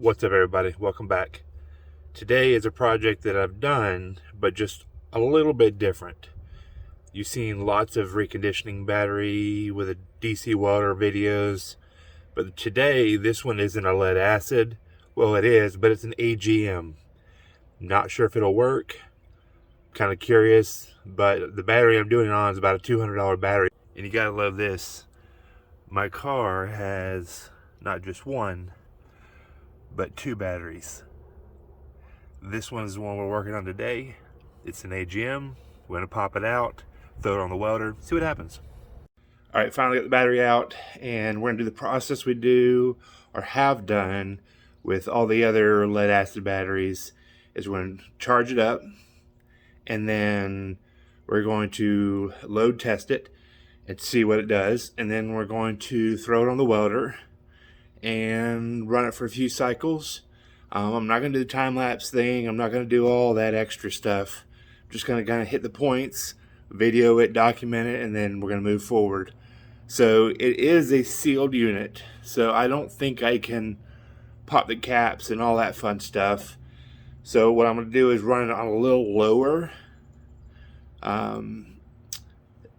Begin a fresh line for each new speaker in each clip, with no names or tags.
What's up, everybody? Welcome back. Today is a project that I've done, but just a little bit different. You've seen lots of reconditioning battery with a DC welder videos, but today this one isn't a lead acid. Well, it is, but it's an AGM. Not sure if it'll work. Kind of curious, but the battery I'm doing it on is about a $200 battery. And you gotta love this. My car has not just one, but two batteries. This one is the one we're working on today. It's an AGM. We're gonna pop it out, throw it on the welder, see what happens. All right, finally got the battery out, and we're gonna do the process we do or have done with all the other lead acid batteries. Is we're gonna charge it up, and then we're going to load test it and see what it does, and then we're going to throw it on the welder and run it for a few cycles. I'm not going to do the time-lapse thing. I'm not going to do all that extra stuff. I'm just going to kind of hit the points, video it, document it, and then we're going to move forward. So it is a sealed unit, so I don't think I can pop the caps and all that fun stuff. So what I'm going to do is run it on a little lower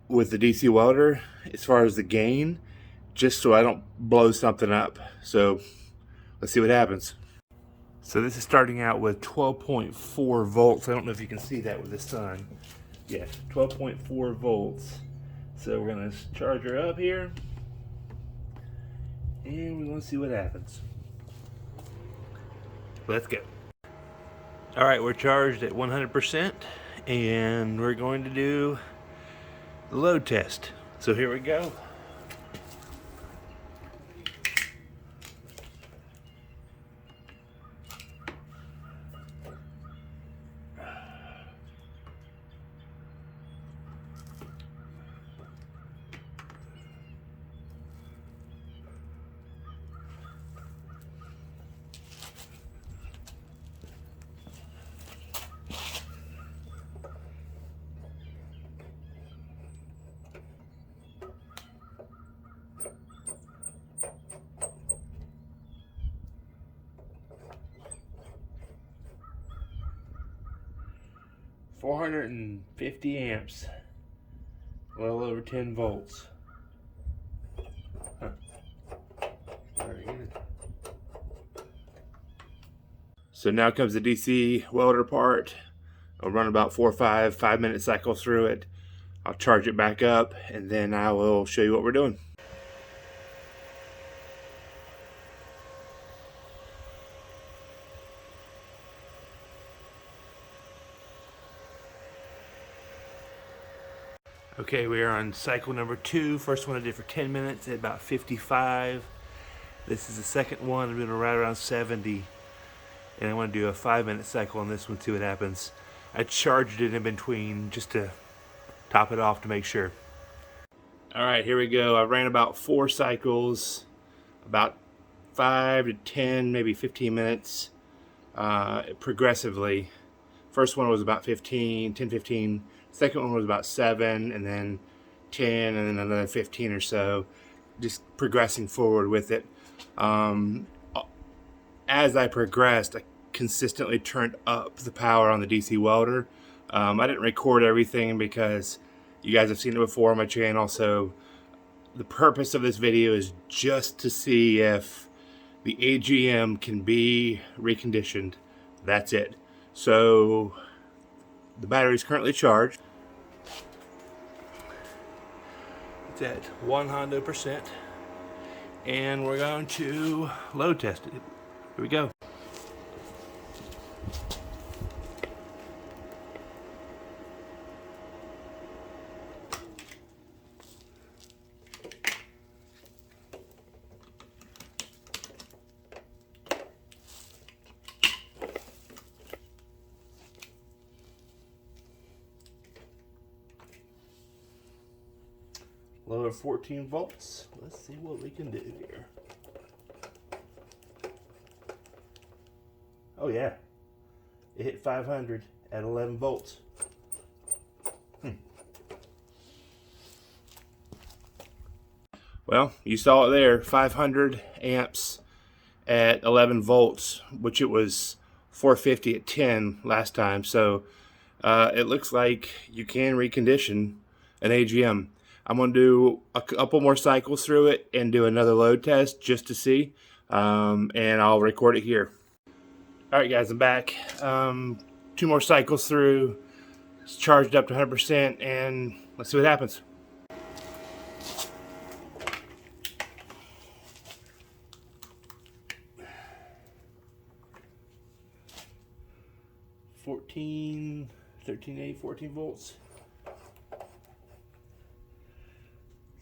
with the DC welder as far as the gain, just so I don't blow something up. So let's see what happens. So this is starting out with 12.4 volts. I don't know if you can see that with the sun. Yeah, 12.4 volts. So we're gonna charge her up here, and we're gonna see what happens. Let's go. All right, we're charged at 100%, and we're going to do the load test. So here we go. $450 amps, a little over 10 volts. Huh. Very good. So now comes the DC welder part. I'll run about 4 or 5 minute cycles through it. I'll charge it back up, and then I will show you what we're doing. Okay, we are on cycle number 2. First one I did for 10 minutes at about 55. This is the second one. I'm doing right around 70. And I want to do a 5-minute cycle on this one, see what happens. I charged it in between just to top it off to make sure. All right, here we go. I ran about 4 cycles, about 5 to 10, maybe 15 minutes progressively. First one was about 10, 15. Second one was about 7, and then 10, and then another 15 or so, just progressing forward with it. As I progressed, I consistently turned up the power on the DC welder. I didn't record everything because you guys have seen it before on my channel, so the purpose of this video is just to see if the AGM can be reconditioned. That's it. So the battery is currently charged. It's at 100%, and we're going to load test it. Here we go. Lower 14 volts. Let's see what we can do here. Oh yeah, it hit 500 at 11 volts. Well, you saw it there, 500 amps
at 11 volts, which it was 450 at 10 last time. So it looks like you can recondition an AGM. I'm going to do a couple more cycles through it and do another load test just to see, and I'll record it here. All right, guys, I'm back. 2 more cycles through. It's charged up to 100%, and let's see what happens. $13.8, 14 volts.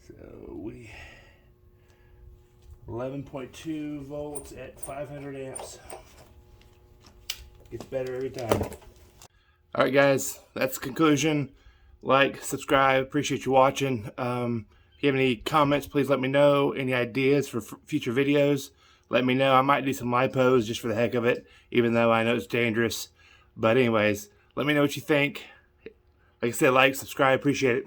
So we 11.2 volts at 500 amps. Gets better every time. All right, guys, that's the conclusion. Like, subscribe. Appreciate you watching. If you have any comments, please let me know. Any ideas for future videos, let me know. I might do some lipos just for the heck of it, even though I know it's dangerous. But anyways, let me know what you think. Like I said, like, subscribe. Appreciate it.